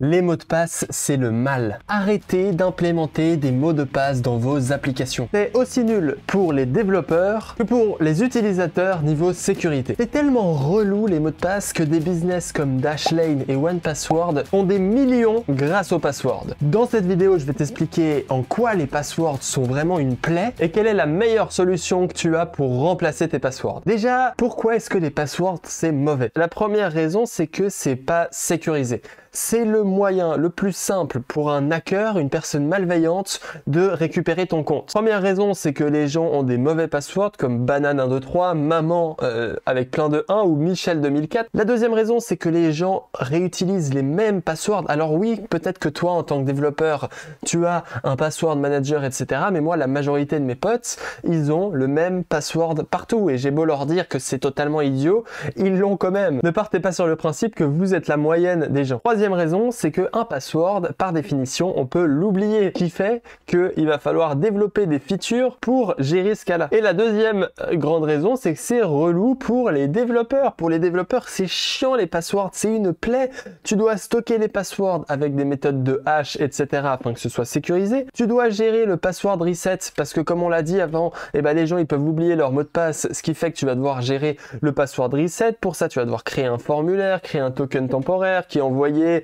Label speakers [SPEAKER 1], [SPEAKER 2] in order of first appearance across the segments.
[SPEAKER 1] Les mots de passe, c'est le mal. Arrêtez d'implémenter des mots de passe dans vos applications. C'est aussi nul pour les développeurs que pour les utilisateurs niveau sécurité. C'est tellement relou les mots de passe que des business comme Dashlane et 1Password font des millions grâce aux passwords. Dans cette vidéo, je vais t'expliquer en quoi les passwords sont vraiment une plaie et quelle est la meilleure solution que tu as pour remplacer tes passwords. Déjà, pourquoi est-ce que les passwords c'est mauvais? La première raison, c'est que c'est pas sécurisé. C'est le moyen le plus simple pour un hacker, une personne malveillante, de récupérer ton compte. Première raison, c'est que les gens ont des mauvais passwords comme Banane123, Maman avec plein de 1 ou Michel 2004. La deuxième raison, c'est que les gens réutilisent les mêmes passwords. Alors oui, peut-être que toi, en tant que développeur, tu as un password manager, etc. Mais moi, la majorité de mes potes, ils ont le même password partout. Et j'ai beau leur dire que c'est totalement idiot, ils l'ont quand même. Ne partez pas sur le principe que vous êtes la moyenne des gens. Troisième raison, c'est que un password, par définition, on peut l'oublier, qui fait qu'il va falloir développer des features pour gérer ce cas-là. Et la deuxième grande raison, c'est que c'est relou pour les développeurs. Pour les développeurs, c'est chiant les passwords, c'est une plaie. Tu dois stocker les passwords avec des méthodes de hash, etc. afin que ce soit sécurisé. Tu dois gérer le password reset parce que comme on l'a dit avant, les gens ils peuvent oublier leur mot de passe, ce qui fait que tu vas devoir gérer le password reset. Pour ça, tu vas devoir créer un formulaire, créer un token temporaire qui est envoyé.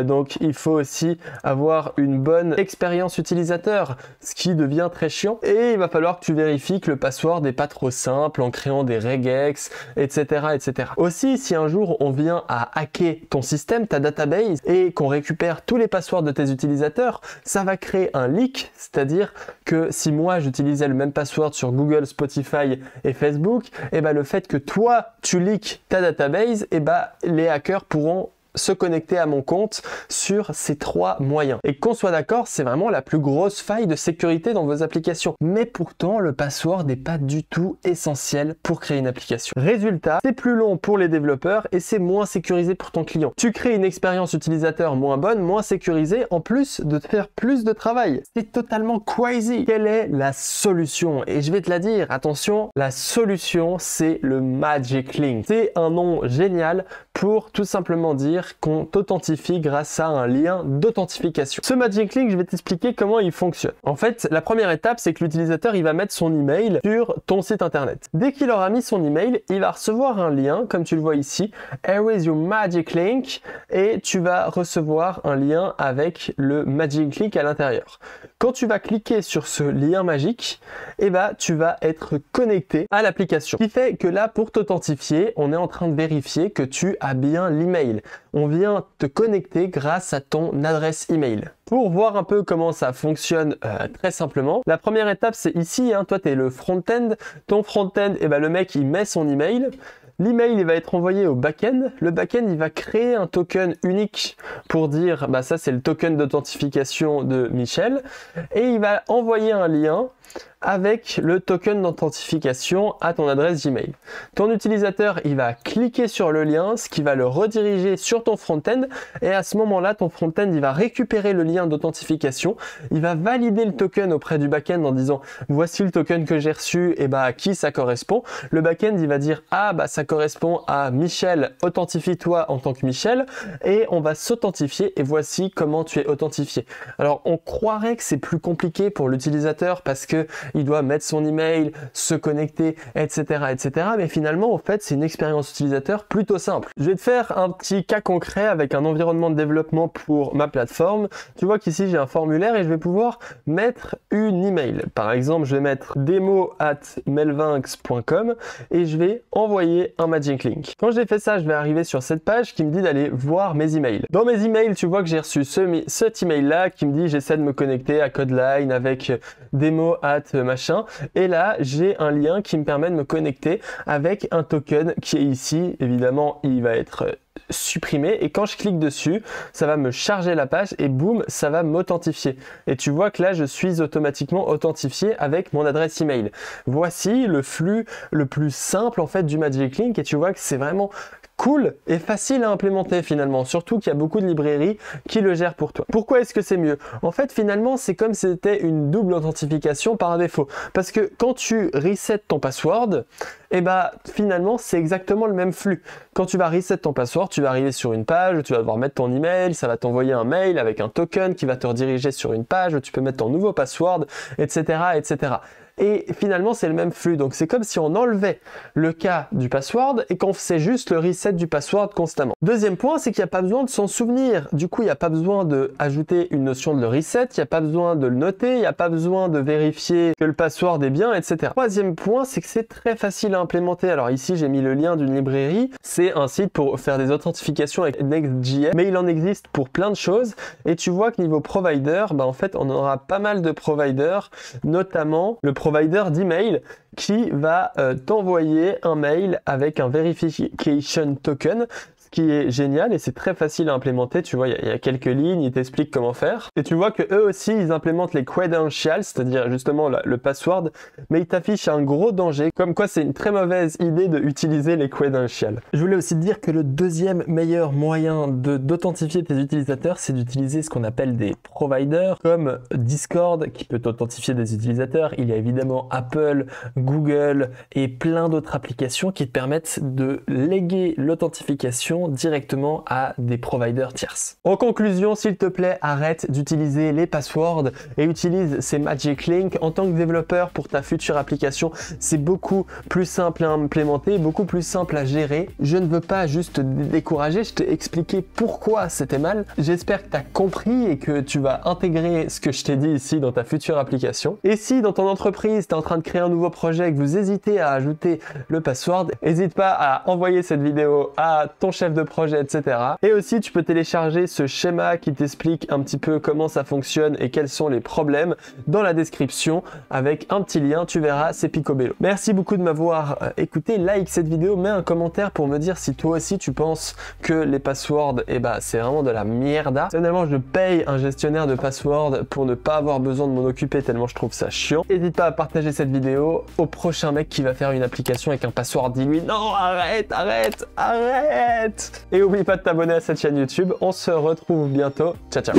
[SPEAKER 1] Donc il faut aussi avoir une bonne expérience utilisateur, ce qui devient très chiant. Et il va falloir que tu vérifies que le password n'est pas trop simple en créant des regex, etc., etc. Aussi, si un jour on vient à hacker ton système, ta database, et qu'on récupère tous les passwords de tes utilisateurs, ça va créer un leak, c'est-à-dire que si moi j'utilisais le même password sur Google, Spotify et Facebook, le fait que toi tu leaks ta database, les hackers pourront se connecter à mon compte sur ces trois moyens. Et qu'on soit d'accord, c'est vraiment la plus grosse faille de sécurité dans vos applications. Mais pourtant, le password n'est pas du tout essentiel pour créer une application. Résultat, c'est plus long pour les développeurs et c'est moins sécurisé pour ton client. Tu crées une expérience utilisateur moins bonne, moins sécurisée, en plus de te faire plus de travail. C'est totalement crazy. Quelle est la solution? Et je vais te la dire, attention, la solution, c'est le Magic Link. C'est un nom génial pour tout simplement dire qu'on t'authentifie grâce à un lien d'authentification. Ce Magic Link, je vais t'expliquer comment il fonctionne. En fait, la première étape, c'est que l'utilisateur, il va mettre son email sur ton site internet. Dès qu'il aura mis son email, il va recevoir un lien, comme tu le vois ici, Here is your Magic Link, et tu vas recevoir un lien avec le Magic Link à l'intérieur. Quand tu vas cliquer sur ce lien magique, tu vas être connecté à l'application. Ce qui fait que là, pour t'authentifier, on est en train de vérifier que tu as bien l'email. On vient te connecter grâce à ton adresse email. Pour voir un peu comment ça fonctionne très simplement, la première étape c'est ici, toi tu es le front-end, ton front-end, le mec il met son email. L'email il va être envoyé au back-end. Le back-end il va créer un token unique pour dire ça c'est le token d'authentification de Michel et il va envoyer un lien avec le token d'authentification à ton adresse Gmail. Ton utilisateur, il va cliquer sur le lien, ce qui va le rediriger sur ton front-end et à ce moment-là, ton front-end, il va récupérer le lien d'authentification, il va valider le token auprès du back-end en disant voici le token que j'ai reçu et à qui ça correspond. Le back-end, il va dire ça correspond à Michel, authentifie-toi en tant que Michel et on va s'authentifier et voici comment tu es authentifié. Alors, on croirait que c'est plus compliqué pour l'utilisateur parce que il doit mettre son email, se connecter, etc., etc. Mais finalement, en fait, c'est une expérience utilisateur plutôt simple. Je vais te faire un petit cas concret avec un environnement de développement pour ma plateforme. Tu vois qu'ici, j'ai un formulaire et je vais pouvoir mettre une email. Par exemple, je vais mettre demo@melvinx.com et je vais envoyer un Magic Link. Quand j'ai fait ça, je vais arriver sur cette page qui me dit d'aller voir mes emails. Dans mes emails, tu vois que j'ai reçu cet email-là qui me dit j'essaie de me connecter à Codeline avec demo@machin et là j'ai un lien qui me permet de me connecter avec un token qui est ici. Évidemment il va être supprimé et quand je clique dessus ça va me charger la page et boum ça va m'authentifier et tu vois que là je suis automatiquement authentifié avec mon adresse email. Voici le flux le plus simple en fait du Magic Link et tu vois que c'est vraiment cool et facile à implémenter finalement, surtout qu'il y a beaucoup de librairies qui le gèrent pour toi. Pourquoi est-ce que c'est mieux? En fait, finalement, c'est comme si c'était une double authentification par défaut. Parce que quand tu resets ton password, et bah finalement c'est exactement le même flux. Quand tu vas reset ton password, tu vas arriver sur une page, tu vas devoir mettre ton email, ça va t'envoyer un mail avec un token qui va te rediriger sur une page où tu peux mettre ton nouveau password, etc. etc. Et finalement, c'est le même flux. Donc, c'est comme si on enlevait le cas du password et qu'on faisait juste le reset du password constamment. Deuxième point, c'est qu'il n'y a pas besoin de s'en souvenir. Du coup, il n'y a pas besoin d'ajouter une notion de le reset, il n'y a pas besoin de le noter, il n'y a pas besoin de vérifier que le password est bien, etc. Troisième point, c'est que c'est très facile à implémenter. Alors ici, j'ai mis le lien d'une librairie. C'est un site pour faire des authentifications avec Next.js, mais il en existe pour plein de choses. Et tu vois que niveau provider, bah en fait, on aura pas mal de providers, notamment le provider d'email qui va t'envoyer un mail avec un verification token, qui est génial et c'est très facile à implémenter. Tu vois, il y a quelques lignes, ils t'expliquent comment faire. Et tu vois que eux aussi, ils implémentent les credentials, c'est-à-dire justement le password, mais ils t'affichent un gros danger, comme quoi c'est une très mauvaise idée d'utiliser les credentials. Je voulais aussi te dire que le deuxième meilleur moyen d'authentifier tes utilisateurs, c'est d'utiliser ce qu'on appelle des providers, comme Discord, qui peut t'authentifier des utilisateurs. Il y a évidemment Apple, Google et plein d'autres applications qui te permettent de léguer l'authentification directement à des providers tierces. En conclusion, s'il te plaît, arrête d'utiliser les passwords et utilise ces Magic Link. En tant que développeur pour ta future application, c'est beaucoup plus simple à implémenter, beaucoup plus simple à gérer. Je ne veux pas juste te décourager, je t'ai expliqué pourquoi c'était mal. J'espère que tu as compris et que tu vas intégrer ce que je t'ai dit ici dans ta future application. Et si dans ton entreprise, tu es en train de créer un nouveau projet et que vous hésitez à ajouter le password, n'hésite pas à envoyer cette vidéo à ton chef de projet, etc. Et aussi, tu peux télécharger ce schéma qui t'explique un petit peu comment ça fonctionne et quels sont les problèmes dans la description avec un petit lien, tu verras, c'est picobello. Merci beaucoup de m'avoir écouté, like cette vidéo, mets un commentaire pour me dire si toi aussi tu penses que les passwords, c'est vraiment de la mierda. Personnellement, je paye un gestionnaire de passwords pour ne pas avoir besoin de m'en occuper tellement je trouve ça chiant. N'hésite pas à partager cette vidéo au prochain mec qui va faire une application avec un password, dis-lui non, arrête. Et oublie pas de t'abonner à cette chaîne YouTube, on se retrouve bientôt, ciao ciao.